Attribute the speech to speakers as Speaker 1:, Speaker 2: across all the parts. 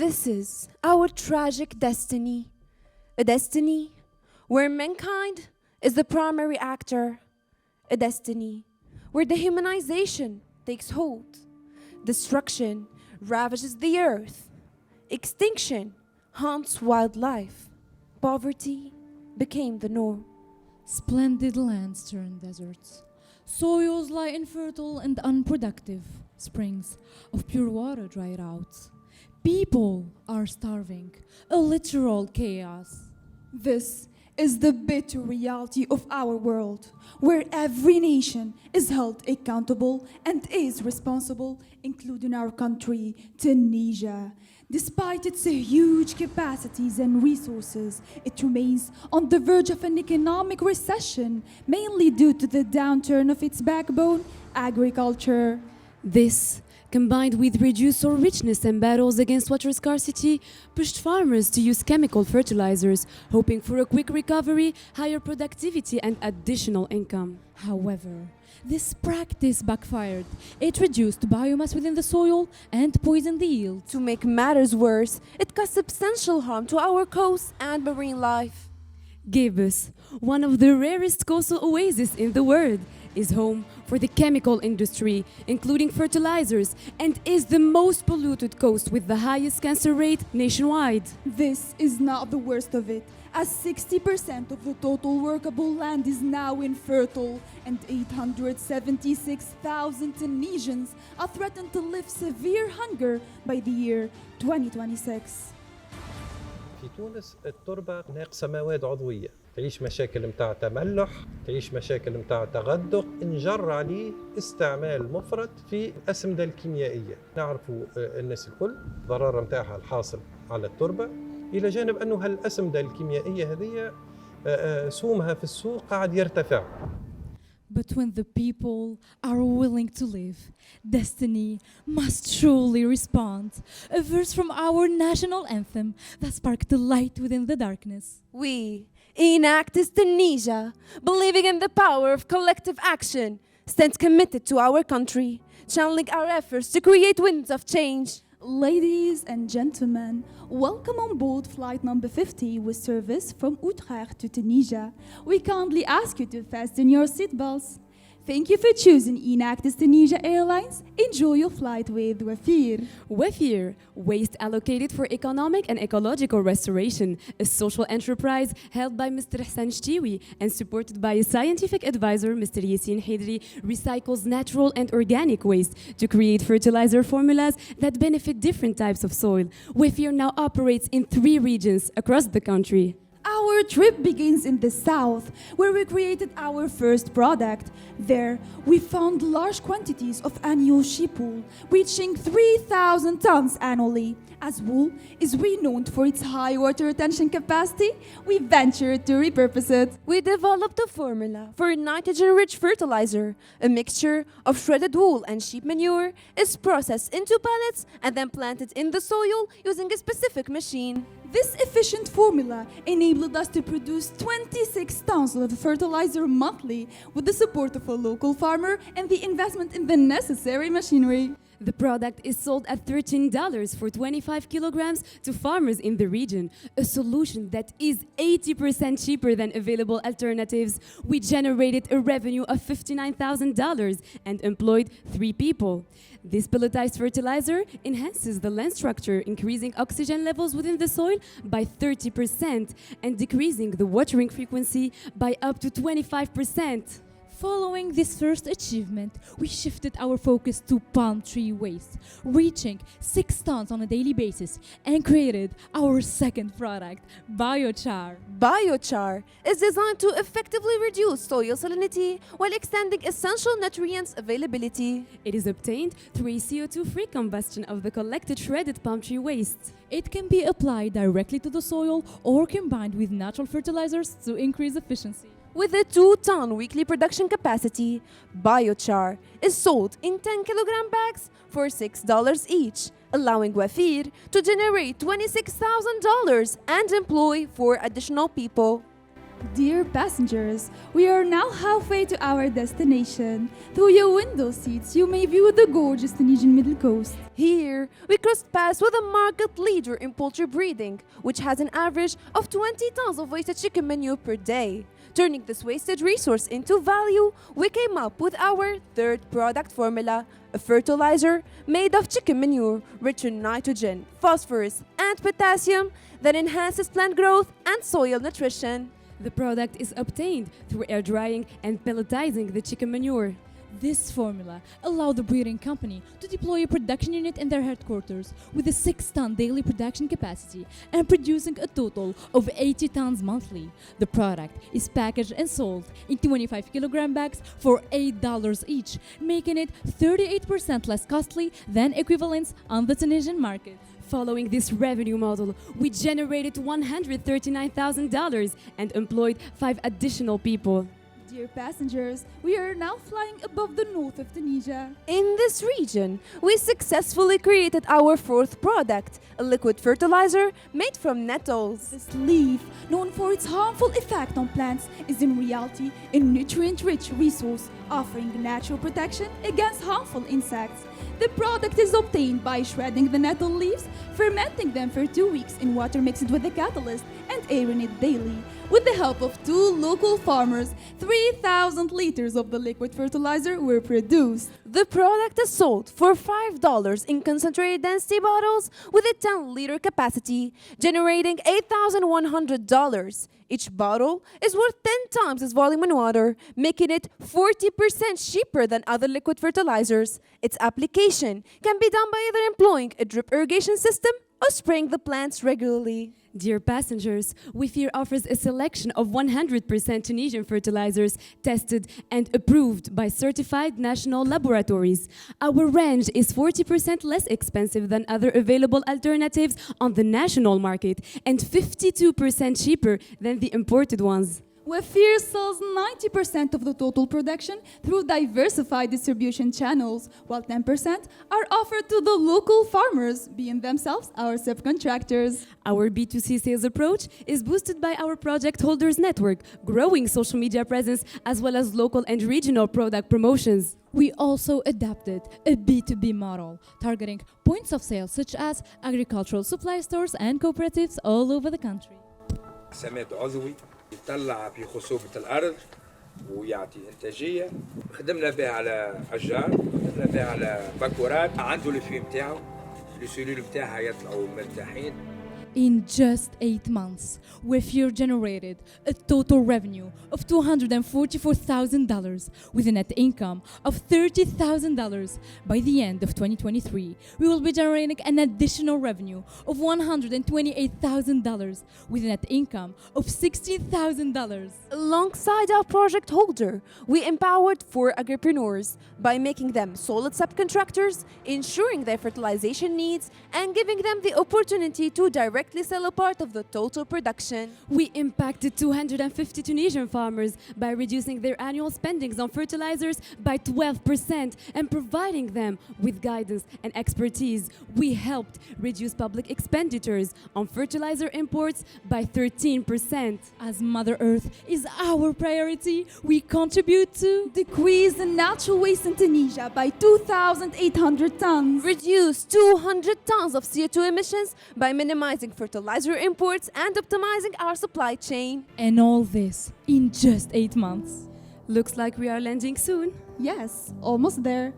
Speaker 1: This is our tragic destiny, a destiny where mankind is the primary actor, a destiny where dehumanization takes hold, destruction ravages the earth, extinction haunts wildlife, poverty became the norm.
Speaker 2: Splendid lands turn deserts. Soils lie infertile and unproductive. Springs of pure water dried out. People are starving. A literal chaos.
Speaker 3: This is the bitter reality of our world, where every nation is held accountable and is responsible, including our country, Tunisia. Despite its huge capacities and resources, it remains on the verge of an economic recession, mainly due to the downturn of its backbone, agriculture.
Speaker 4: This, combined with reduced soil richness and battles against water scarcity, pushed farmers to use chemical fertilizers, hoping for a quick recovery, higher productivity, and additional income.
Speaker 2: However, this practice backfired. It reduced biomass within the soil and poisoned the yield.
Speaker 1: To make matters worse, it caused substantial harm to our coasts and marine life.
Speaker 4: Gabus, one of the rarest coastal oases in the world, is home for the chemical industry, including fertilizers, and is the most polluted coast with the highest cancer rate nationwide.
Speaker 3: This is not the worst of it, as 60% of the total workable land is now infertile, and 876,000 Tunisians are threatened to live severe hunger by the year 2026.
Speaker 5: في تونس التربة ناقصة مواد عضوية، تعيش مشاكل متاع تملح، تعيش مشاكل متاع تغدق، انجر عليه استعمال مفرط في الأسمدة الكيميائية. نعرفوا الناس الكل ضرر متاعها الحاصل على التربة، إلى جانب أنه هالأسمدة الكيميائية هذه سومها في السوق قاعد يرتفع.
Speaker 2: But when the people are willing to live, destiny must truly respond. A verse from our national anthem that sparked the light within the darkness.
Speaker 1: We, Enactus Tunisia, believing in the power of collective action, stand committed to our country, channeling our efforts to create winds of change.
Speaker 3: Ladies and gentlemen, welcome on board flight number 50 with service from Utrecht to Tunisia. We kindly ask you to fasten your seatbelts. Thank you for choosing Enactus Tunisia Airlines. Enjoy your flight with Wafir.
Speaker 4: Wafir, waste allocated for economic and ecological restoration, a social enterprise held by Mr. Hassan Shtiwi and supported by a scientific advisor, Mr. Yassine Hidri, recycles natural and organic waste to create fertilizer formulas that benefit different types of soil. Wafir now operates in 3 regions across the country.
Speaker 3: Our trip begins in the south, where we created our first product. There, we found large quantities of annual sheep wool, reaching 3,000 tons annually. As wool is renowned for its high water retention capacity, we ventured to repurpose it.
Speaker 1: We developed a formula for a nitrogen-rich fertilizer. A mixture of shredded wool and sheep manure is processed into pellets and then planted in the soil using a specific machine.
Speaker 3: This efficient formula enabled us to produce 26 tons of fertilizer monthly with the support of a local farmer and the investment in the necessary machinery.
Speaker 4: The product is sold at $13 for 25 kilograms to farmers in the region, a solution that is 80% cheaper than available alternatives. We generated a revenue of $59,000 and employed 3 people. This pelletized fertilizer enhances the land structure, increasing oxygen levels within the soil by 30% and decreasing the watering frequency by up to 25%.
Speaker 2: Following this first achievement, we shifted our focus to palm tree waste, reaching 6 tons on a daily basis, and created our second product, biochar.
Speaker 1: Biochar is designed to effectively reduce soil salinity while extending essential nutrients availability.
Speaker 4: It is obtained through a CO2-free combustion of the collected shredded palm tree waste.
Speaker 2: It can be applied directly to the soil or combined with natural fertilizers to increase efficiency.
Speaker 1: With a 2-ton weekly production capacity, biochar is sold in 10-kilogram bags for $6 each, allowing Wafir to generate $26,000 and employ 4 additional people.
Speaker 3: Dear passengers, we are now halfway to our destination. Through your window seats, you may view the gorgeous Tunisian Middle Coast.
Speaker 1: Here, we crossed paths with a market leader in poultry breeding, which has an average of 20 tons of wasted chicken manure per day. Turning this wasted resource into value, we came up with our third product formula, a fertilizer made of chicken manure, rich in nitrogen, phosphorus, and potassium that enhances plant growth and soil nutrition.
Speaker 4: The product is obtained through air drying and pelletizing the chicken manure.
Speaker 2: This formula allowed the breeding company to deploy a production unit in their headquarters with a 6-ton daily production capacity and producing a total of 80 tons monthly. The product is packaged and sold in 25-kilogram bags for $8 each, making it 38% less costly than equivalents on the Tunisian market.
Speaker 4: Following this revenue model, we generated $139,000 and employed 5 additional people.
Speaker 3: Dear passengers, we are now flying above the north of Tunisia.
Speaker 1: In this region, we successfully created our fourth product, a liquid fertilizer made from nettles.
Speaker 3: This leaf, known for its harmful effect on plants, is in reality a nutrient-rich resource offering natural protection against harmful insects. The product is obtained by shredding the nettle leaves, fermenting them for 2 weeks in water mixed with a catalyst, and airing it daily. With the help of 2 local farmers, 3,000 liters of the liquid fertilizer were produced.
Speaker 1: The product is sold for $5 in concentrated density bottles with a 10-liter capacity, generating $8,100. Each bottle is worth 10 times its volume in water, making it 40% cheaper than other liquid fertilizers. Its application can be done by either employing a drip irrigation system or spraying the plants regularly.
Speaker 4: Dear passengers, WeFear offers a selection of 100% Tunisian fertilizers tested and approved by certified national laboratories. Our range is 40% less expensive than other available alternatives on the national market and 52% cheaper than the imported ones.
Speaker 3: WeFear sells 90% of the total production through diversified distribution channels, while 10% are offered to the local farmers, being themselves our subcontractors.
Speaker 4: Our B2C sales approach is boosted by our project holders network, growing social media presence, as well as local and regional product promotions.
Speaker 2: We also adapted a B2B model, targeting points of sale such as agricultural supply stores and cooperatives all over the country.
Speaker 6: سماد عضوي يطلع في خصوبة الأرض ويعطي إنتاجية. خدمنا بها على أشجار، خدمنا بها على بكورات، عنده الفي متاعو، السلول متاعها يطلعوا مرتاحين.
Speaker 2: In just 8 months, WeFear generated a total revenue of $244,000 with a net income of $30,000. By the end of 2023, we will be generating an additional revenue of $128,000 with a net income of $60,000.
Speaker 1: Alongside our project holder, we empowered 4 agripreneurs by making them solid subcontractors, ensuring their fertilization needs, and giving them the opportunity to directly sell a part of the total production.
Speaker 4: We impacted 250 Tunisian farmers by reducing their annual spendings on fertilizers by 12% and providing them with guidance and expertise. We helped reduce public expenditures on fertilizer imports by 13%.
Speaker 2: As Mother Earth is our priority, we contribute to
Speaker 3: Decrease the natural waste in Tunisia by 2,800 tons.
Speaker 1: Reduce 200 tons of CO2 emissions by minimizing fertilizer imports and optimizing our supply chain.
Speaker 2: and all this in just 8 months.
Speaker 4: Looks like we are landing soon.
Speaker 3: Yes, almost there.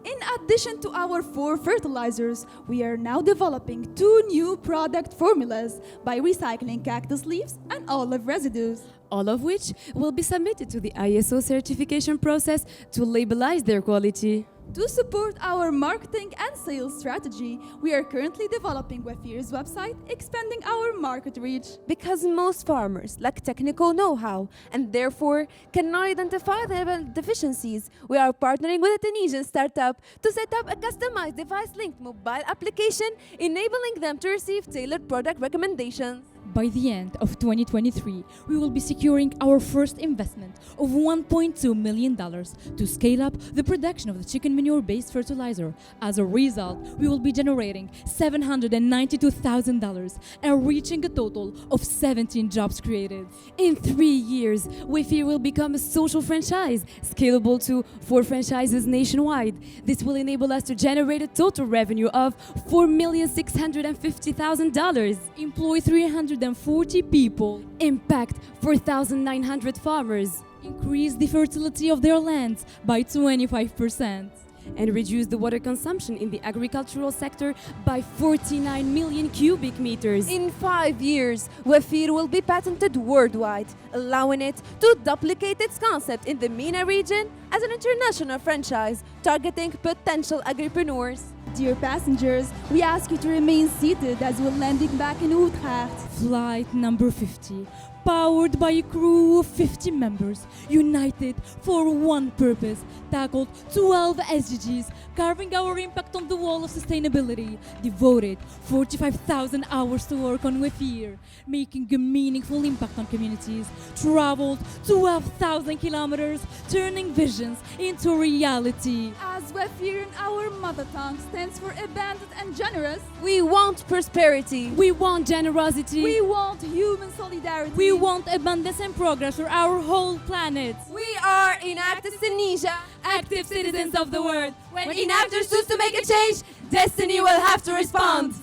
Speaker 3: In addition to our 4 fertilizers, we are now developing 2 new product formulas by recycling cactus leaves and olive residues.
Speaker 4: All of which will be submitted to the ISO certification process to labelize their quality.
Speaker 3: To support our marketing and sales strategy, we are currently developing WeFear's website, expanding our market reach.
Speaker 1: Because most farmers lack technical know-how and therefore cannot identify their deficiencies, we are partnering with a Tunisian startup to set up a customized device-linked mobile application, enabling them to receive tailored product recommendations.
Speaker 2: By the end of 2023, we will be securing our first investment of $1.2 million to scale up the production of the chicken manure-based fertilizer. As a result, we will be generating $792,000 and reaching a total of 17 jobs created.
Speaker 4: In 3 years, Wayfair will become a social franchise, scalable to 4 franchises nationwide. This will enable us to generate a total revenue of $4,650,000.
Speaker 2: Employ 340 people.
Speaker 4: Impact 4,900 farmers.
Speaker 2: Increase the fertility of their lands by 25%.
Speaker 4: And reduce the water consumption in the agricultural sector by 49 million cubic meters.
Speaker 1: In 5 years, Wayfair will be patented worldwide, allowing it to duplicate its concept in the MENA region as an international franchise, targeting potential agripreneurs.
Speaker 3: Dear passengers, we ask you to remain seated as we're landing back in Utrecht.
Speaker 2: Flight number 50, powered by a crew of 50 members, united for one purpose, tackled 12 SDGs, carving our impact on the wall of sustainability, devoted 45,000 hours to work on Wayfair, making a meaningful impact on communities, traveled 12,000 kilometers, turning visions into reality.
Speaker 3: As Wayfair in our mother tongue stands for abundant and generous,
Speaker 1: We want prosperity.
Speaker 4: We want generosity.
Speaker 3: we want human solidarity.
Speaker 2: We want abundance and progress for our whole planet.
Speaker 1: We are Enactus Tunisia.
Speaker 4: active citizens of the world.
Speaker 1: When Enactus choose to make a change, destiny will have to respond.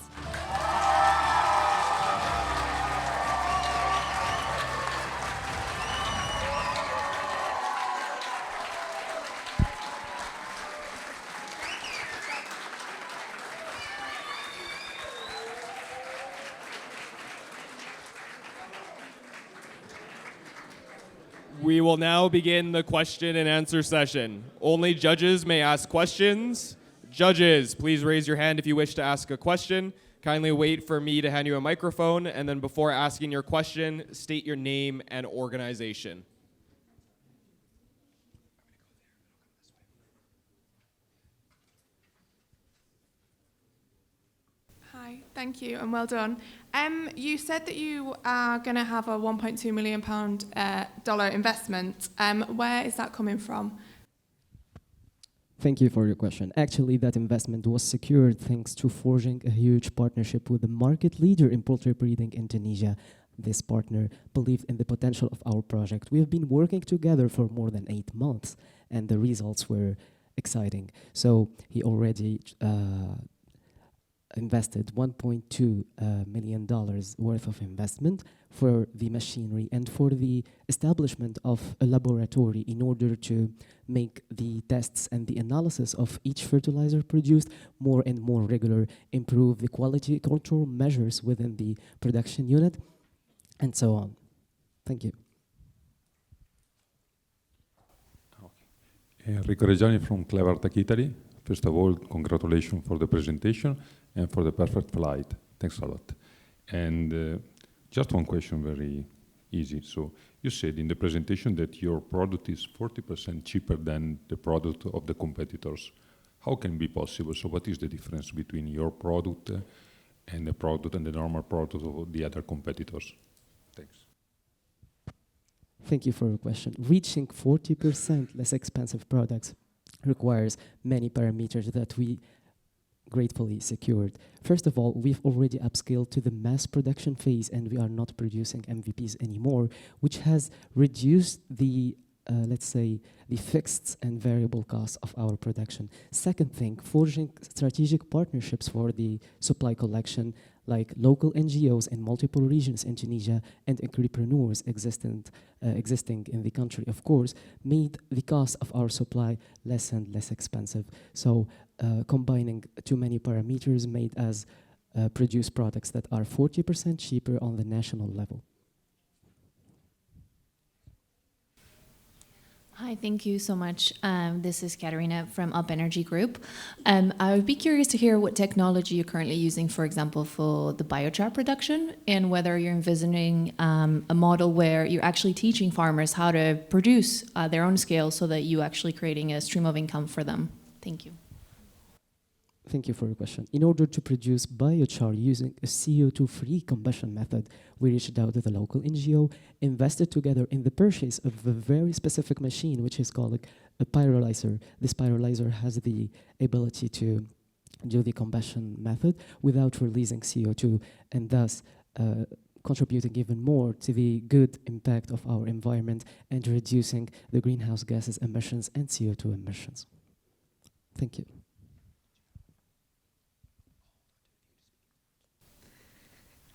Speaker 7: We will now begin the question and answer session. Only judges may ask questions. Judges, please raise your hand if you wish to ask a question. Kindly wait for me to hand you a microphone, and then before asking your question, state your name and organization.
Speaker 8: Hi, thank you and well done. You said that you are going to have a £1.2 million dollar investment. Where is that coming from?
Speaker 9: Thank you for your question. Actually, that investment was secured thanks to forging a huge partnership with the market leader in poultry breeding in Tunisia. This partner believed in the potential of our project. We have been working together for more than 8 months, and the results were exciting. So he already invested $1.2 million worth of investment for the machinery and for the establishment of a laboratory in order to make the tests and the analysis of each fertilizer produced more and more regular, improve the quality control measures within the production unit, and so on. Thank you.
Speaker 10: Enrico Reggiani from Clever Tech Italy. First of all, congratulations for the presentation and for the perfect flight. Thanks a lot. And just one question, very easy. So you said in the presentation that your product is 40% cheaper than the product of the competitors. How can it be possible? So what is the difference between your product and the normal product of the other competitors? Thanks.
Speaker 9: Thank you for your question. Reaching 40% less expensive products requires many parameters that we gratefully secured. First of all, we've already upscaled to the mass production phase and we are not producing MVPs anymore, which has reduced the, let's say, the fixed and variable costs of our production. Second thing, forging strategic partnerships for the supply collection, like local NGOs in multiple regions in Tunisia and entrepreneurs existing in the country, of course, made the cost of our supply less and less expensive. So combining too many parameters made us produce products that are 40% cheaper on the national level.
Speaker 11: Hi, thank you so much. This is Katerina from Up Energy Group. I would be curious to hear what technology you're currently using, for example, for the biochar production, and whether you're envisioning a model where you're actually teaching farmers how to produce their own scale so that you're actually creating a stream of income for them. Thank you.
Speaker 9: Thank you for your question. In order to produce biochar using a CO2-free combustion method, we reached out to the local NGO, invested together in the purchase of a very specific machine, which is called a pyrolyzer. This pyrolyzer has the ability to do the combustion method without releasing CO2, and thus contributing even more to the good impact of our environment and reducing the greenhouse gases emissions and CO2 emissions. Thank you.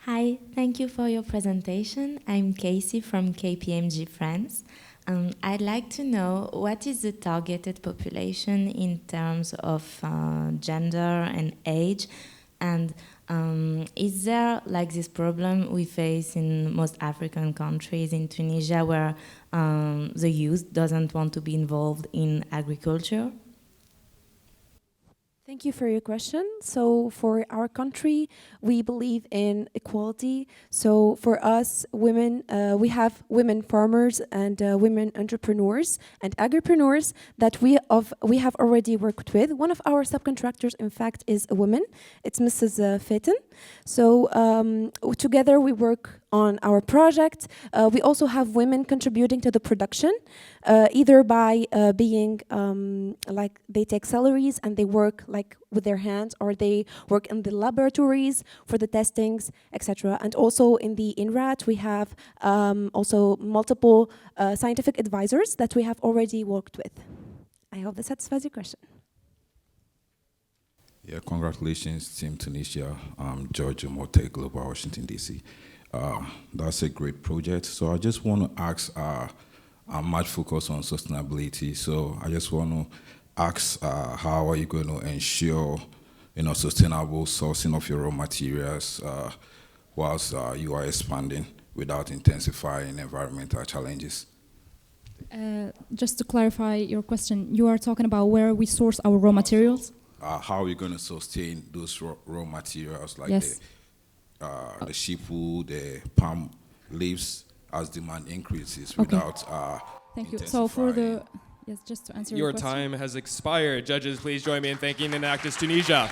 Speaker 12: Hi, thank you for your presentation. I'm Casey from KPMG France. I'd like to know what is the targeted population in terms of gender and age, and is there like this problem we face in most African countries, in Tunisia, where the youth doesn't want to be involved in agriculture?
Speaker 1: Thank you for your question. So for our country, we believe in equality. So for us, women, we have women farmers and women entrepreneurs and agripreneurs that we have already worked with. One of our subcontractors, in fact, is a woman. It's Mrs. Feten. So together we work on our project. We also have women contributing to the production, either by being like they take salaries and they work like with their hands, or they work in the laboratories for the testings, etc. And also in the INRAT, we have also multiple scientific advisors that we have already worked with. I hope that satisfies your question.
Speaker 13: Yeah, congratulations, Team Tunisia, Georgia Mote, Global Washington, D.C. That's a great project. So I just want to ask, I'm much focused on sustainability. So I just want to ask, how are you going to ensure, sustainable sourcing of your raw materials whilst you are expanding without intensifying environmental challenges?
Speaker 2: Just to clarify your question, you are talking about where we source our raw materials?
Speaker 13: How are you going to sustain those raw materials like
Speaker 2: Yes.
Speaker 13: the sheep wool, the palm leaves as demand increases
Speaker 2: Okay.
Speaker 13: without
Speaker 2: Thank you. So for the, yes, just to answer your
Speaker 7: Your
Speaker 2: question.
Speaker 7: time has expired. Judges, please join me in thanking Enactus Tunisia.